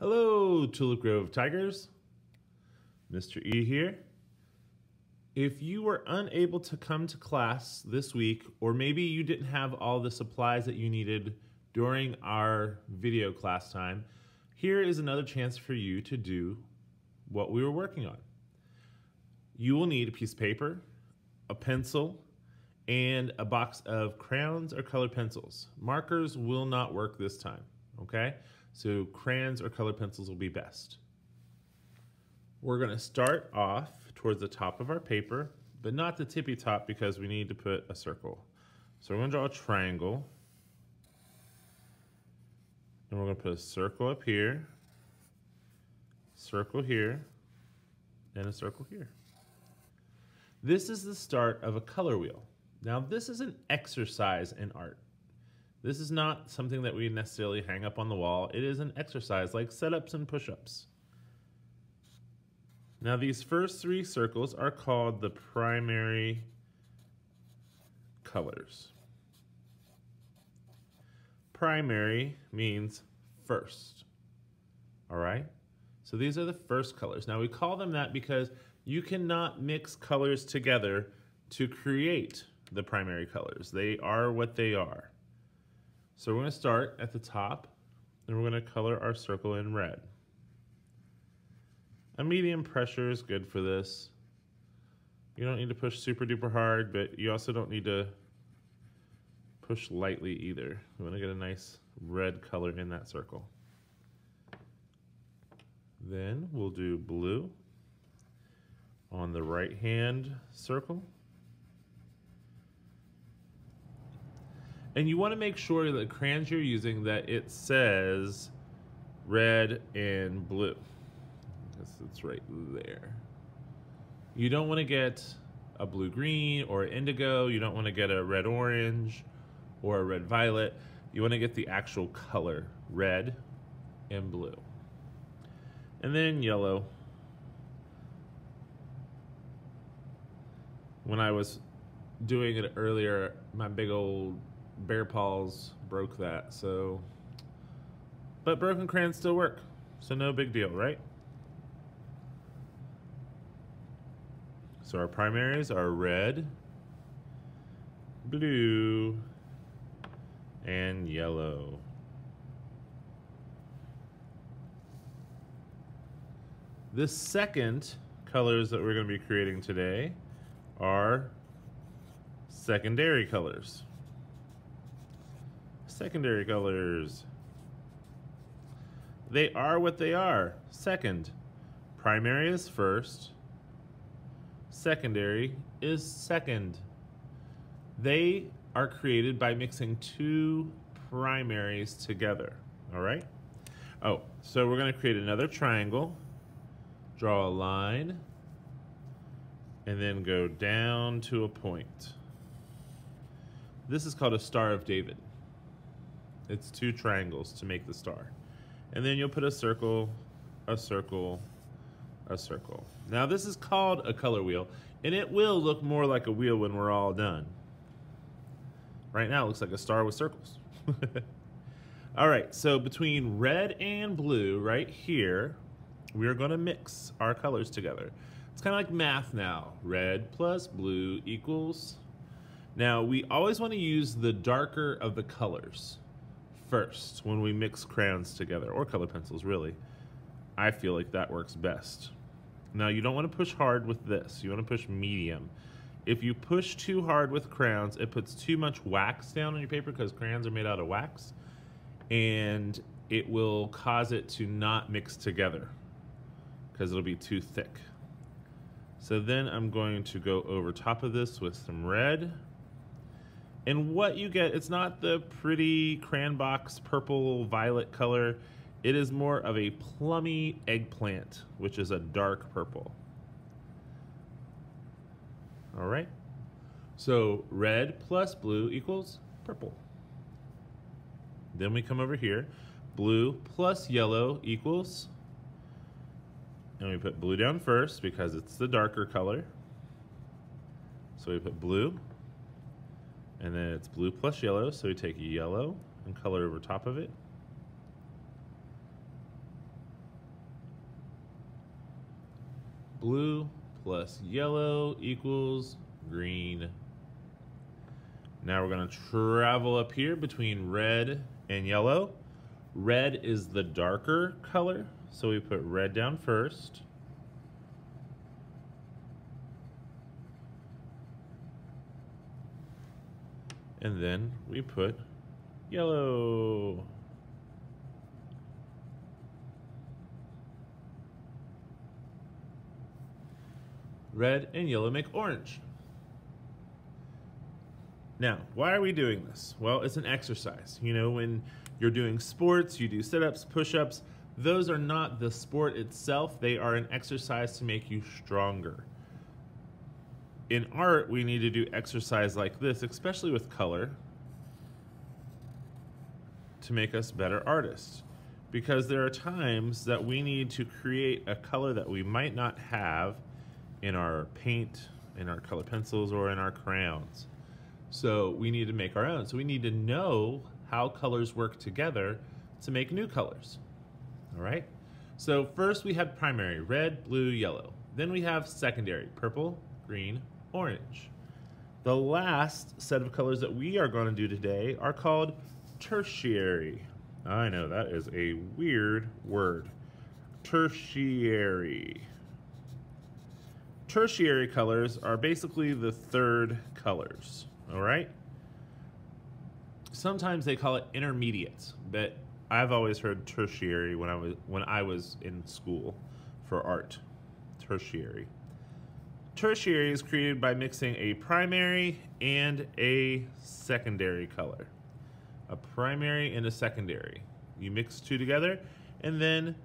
Hello, Tulip Grove Tigers. Mr. E here. If you were unable to come to class this week, or maybe you didn't have all the supplies that you needed during our video class time, here is another chance for you to do what we were working on. You will need a piece of paper, a pencil, and a box of crayons or colored pencils. Markers will not work this time, okay? So crayons or colored pencils will be best. We're going to start off towards the top of our paper, but not the tippy top because we need to put a circle. So we're going to draw a triangle. And we're going to put a circle up here, circle here, and a circle here. This is the start of a color wheel. Now this is an exercise in art. This is not something that we necessarily hang up on the wall. It is an exercise like sit-ups and push-ups. Now these first three circles are called the primary colors. Primary means first, all right? So these are the first colors. Now we call them that because you cannot mix colors together to create the primary colors. They are what they are. So we're going to start at the top, and we're going to color our circle in red. A medium pressure is good for this. You don't need to push super duper hard, but you also don't need to push lightly either. We want to get a nice red color in that circle. Then we'll do blue on the right hand circle. And you want to make sure that the crayons you're using that it says red and blue. I guess it's right there. You don't want to get a blue-green or indigo. You don't want to get a red-orange or a red-violet. You want to get the actual color, red and blue. And then yellow. When I was doing it earlier, my big old bear paws broke that, so, but broken crayons still work, so no big deal, right? So our primaries are red, blue, and yellow. The second colors that we're going to be creating today are secondary colors. Secondary colors. They are what they are. Second. Primary is first. Secondary is second. They are created by mixing two primaries together. All right? Oh, so we're going to create another triangle. Draw a line. And then go down to a point. This is called a Star of David. It's two triangles to make the star. And then you'll put a circle, a circle, a circle. Now this is called a color wheel, and it will look more like a wheel when we're all done. Right now it looks like a star with circles. All right, so between red and blue right here, we're gonna mix our colors together. It's kind of like math now. Red plus blue equals. Now we always want to use the darker of the colors first when we mix crayons together, or color pencils really. I feel like that works best. Now you don't want to push hard with this. You want to push medium. If you push too hard with crayons, it puts too much wax down on your paper because crayons are made out of wax, and it will cause it to not mix together because it'll be too thick. So then I'm going to go over top of this with some red. And what you get, it's not the pretty crayon box purple violet color. It is more of a plummy eggplant, which is a dark purple. All right. So red plus blue equals purple. Then we come over here. Blue plus yellow equals, and we put blue down first because it's the darker color. So we put blue. And then it's blue plus yellow, so we take yellow and color over top of it. blue plus yellow equals green. Now we're going to travel up here between red and yellow. Red is the darker color, so we put red down first. And then we put yellow. Red and yellow make orange. Now, why are we doing this? Well, it's an exercise. You know, when you're doing sports, you do sit-ups, push-ups. Those are not the sport itself. They are an exercise to make you stronger. In art, we need to do exercise like this, especially with color, to make us better artists. Because there are times that we need to create a color that we might not have in our paint, in our color pencils, or in our crayons. So we need to make our own. So we need to know how colors work together to make new colors. All right? So first we have primary, red, blue, yellow. Then we have secondary, purple, green, orange. The last set of colors that we are going to do today are called tertiary. I know, that is a weird word. Tertiary. Tertiary colors are basically the third colors. All right. Sometimes they call it intermediates, but I've always heard tertiary when I was in school for art. Tertiary. Tertiary is created by mixing a primary and a secondary color. A primary and a secondary. You mix two together, and then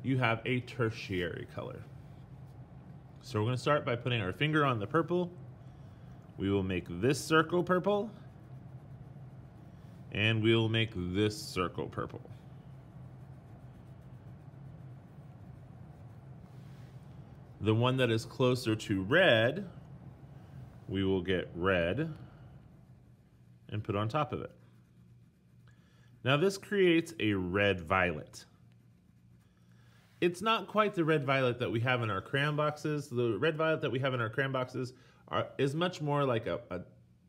you have a tertiary color. So we're going to start by putting our finger on the purple. We will make this circle purple, and we will make this circle purple. The one that is closer to red, we will get red and put on top of it. Now this creates a red-violet. It's not quite the red-violet that we have in our crayon boxes. The red-violet that we have in our crayon boxes is much more like a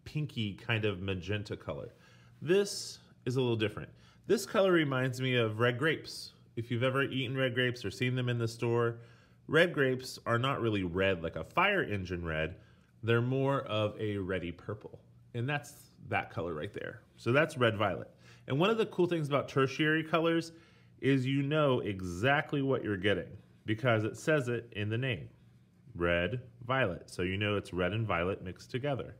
pinky kind of magenta color. This is a little different. This color reminds me of red grapes. If you've ever eaten red grapes or seen them in the store, red grapes are not really red like a fire engine red. They're more of a reddy purple. And that's that color right there. So that's red-violet. And one of the cool things about tertiary colors is you know exactly what you're getting because it says it in the name. Red, violet. So you know it's red and violet mixed together.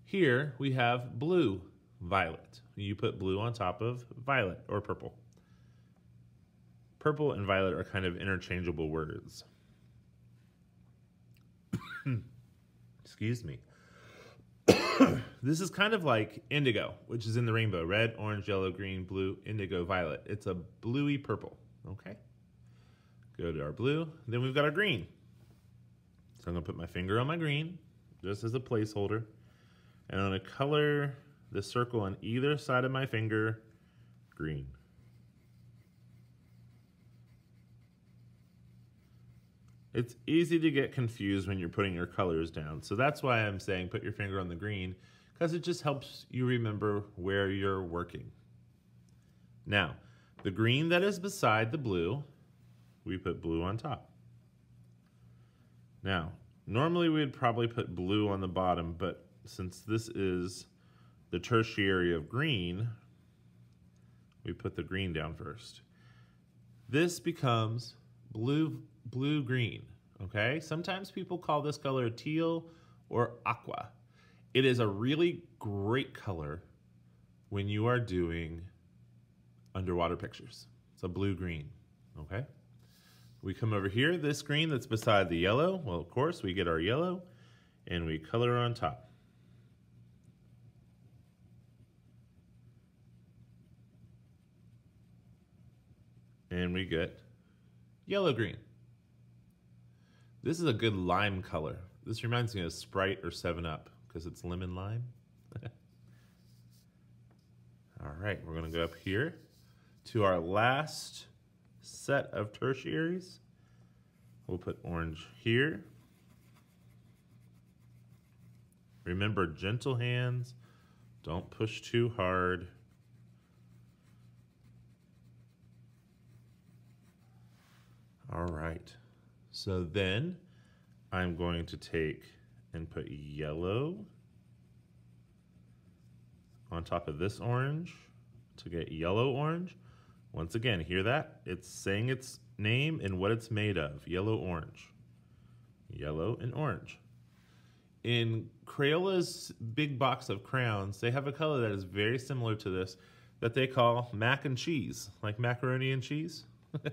Here we have blue, violet. You put blue on top of violet or purple. Purple and violet are kind of interchangeable words. Excuse me. This is kind of like indigo, which is in the rainbow. Red, orange, yellow, green, blue, indigo, violet. It's a bluey purple, okay? Go to our blue. Then we've got our green. So I'm gonna put my finger on my green, just as a placeholder. And I'm gonna color the circle on either side of my finger green. It's easy to get confused when you're putting your colors down. So that's why I'm saying put your finger on the green, because it just helps you remember where you're working. Now, the green that is beside the blue, we put blue on top. Now, normally we'd probably put blue on the bottom, but since this is the tertiary of green, we put the green down first. This becomes blue-green, okay? Sometimes people call this color teal or aqua. It is a really great color when you are doing underwater pictures. It's a blue-green, okay? We come over here, this green that's beside the yellow. Well, of course, we get our yellow and we color on top. And we get yellow-green. This is a good lime color. This reminds me of Sprite or 7-Up because it's lemon lime. All right, we're gonna go up here to our last set of tertiaries. We'll put orange here. Remember, gentle hands. Don't push too hard. All right. So then I'm going to take and put yellow on top of this orange to get yellow orange. Once again, hear that? It's saying its name and what it's made of. Yellow orange. Yellow and orange. In Crayola's big box of crayons, they have a color that is very similar to this that they call mac and cheese, like macaroni and cheese. I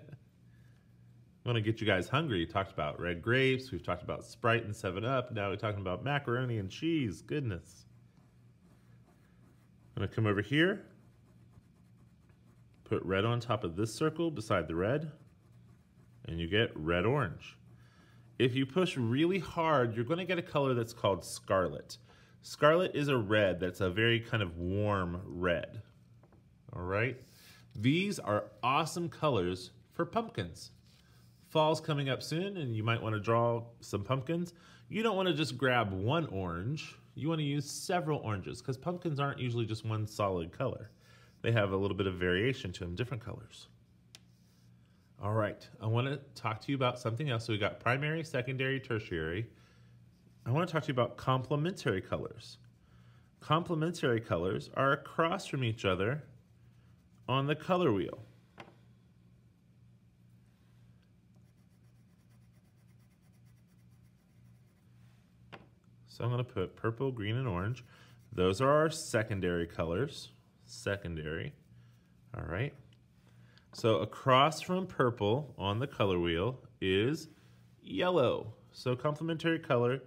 want to get you guys hungry. We talked about red grapes. We've talked about Sprite and 7-Up. Now we're talking about macaroni and cheese. Goodness. I'm going to come over here. Put red on top of this circle beside the red. And you get red-orange. If you push really hard, you're going to get a color that's called scarlet. Scarlet is a red that's a very kind of warm red. All right? These are awesome colors for pumpkins. Fall's coming up soon, and you might want to draw some pumpkins. You don't want to just grab one orange. You want to use several oranges, because pumpkins aren't usually just one solid color. They have a little bit of variation to them, different colors. All right, I want to talk to you about something else. So we got primary, secondary, tertiary. I want to talk to you about complementary colors. Complementary colors are across from each other on the color wheel. So I'm going to put purple, green, and orange. Those are our secondary colors. Secondary. All right. So across from purple on the color wheel is yellow. So complementary color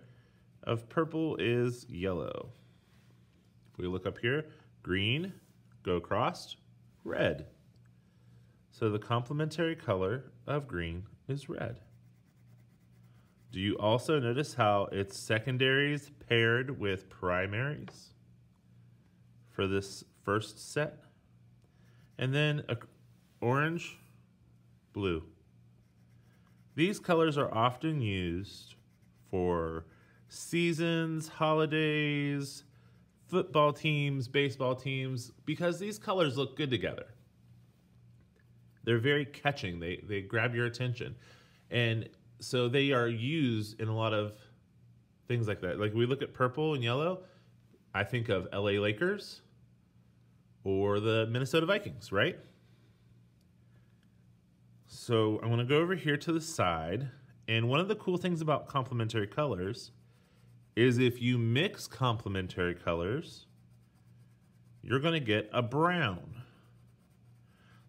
of purple is yellow. If we look up here, green, go across, red. So the complementary color of green is red. Do you also notice how it's secondaries paired with primaries for this first set? And then orange, blue. These colors are often used for seasons, holidays, football teams, baseball teams, because these colors look good together. They're very catching. They grab your attention. And so they are used in a lot of things like that. Like we look at purple and yellow, I think of LA Lakers or the Minnesota Vikings, right? So I'm going to go over here to the side. And one of the cool things about complementary colors is if you mix complementary colors, you're going to get a brown.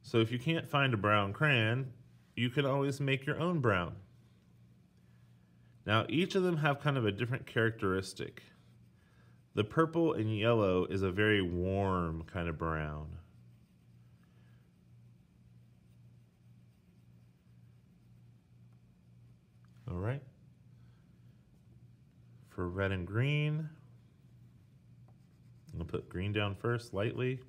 So if you can't find a brown crayon, you can always make your own brown. Now, each of them have kind of a different characteristic. The purple and yellow is a very warm kind of brown. All right. For red and green, I'm going to put green down first, lightly.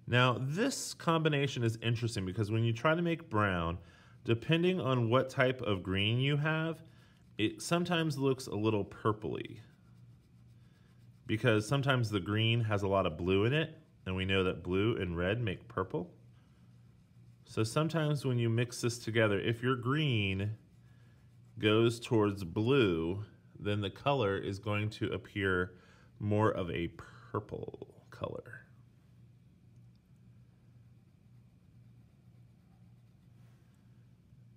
Now, this combination is interesting because when you try to make brown, depending on what type of green you have, it sometimes looks a little purpley. Because sometimes the green has a lot of blue in it, and we know that blue and red make purple. So sometimes when you mix this together, if your green goes towards blue, then the color is going to appear more of a purple color.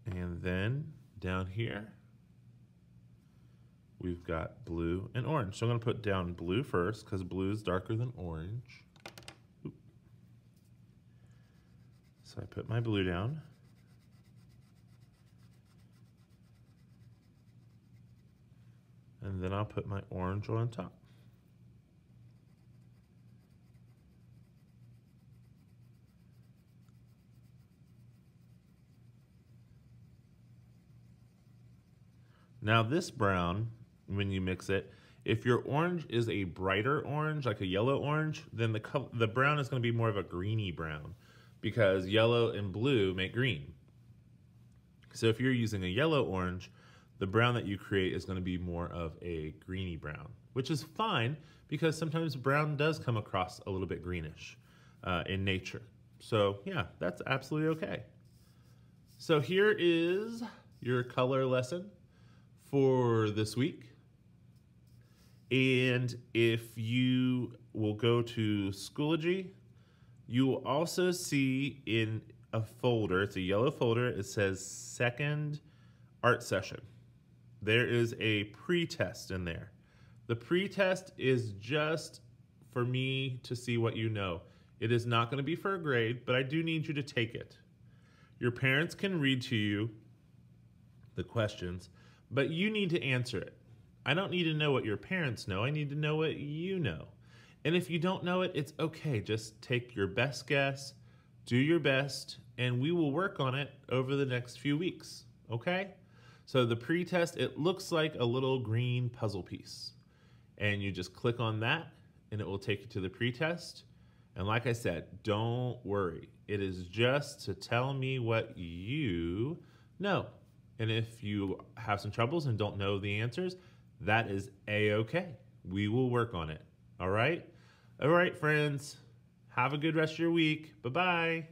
And then down here, we've got blue and orange. So I'm going to put down blue first because blue is darker than orange. Oop. So I put my blue down. And then I'll put my orange on top. Now this brown, when you mix it, if your orange is a brighter orange, like a yellow orange, then the brown is going to be more of a greeny brown. because yellow and blue make green. So if you're using a yellow-orange, the brown that you create is going to be more of a greeny brown, which is fine because sometimes brown does come across a little bit greenish in nature. So yeah, that's absolutely okay. So here is your color lesson for this week. And if you will go to Schoology, you will also see in a folder, it's a yellow folder, it says second art session. There is a pre-test in there. The pre-test is just for me to see what you know. It is not going to be for a grade, but I do need you to take it. Your parents can read to you the questions, but you need to answer it. I don't need to know what your parents know. I need to know what you know. And if you don't know it, it's okay. Just take your best guess, do your best, and we will work on it over the next few weeks, okay? So the pre-test, it looks like a little green puzzle piece. And you just click on that, and it will take you to the pre-test. And like I said, don't worry. It is just to tell me what you know. And if you have some troubles and don't know the answers, that is A-okay. We will work on it. All right? All right, friends. Have a good rest of your week. Bye-bye.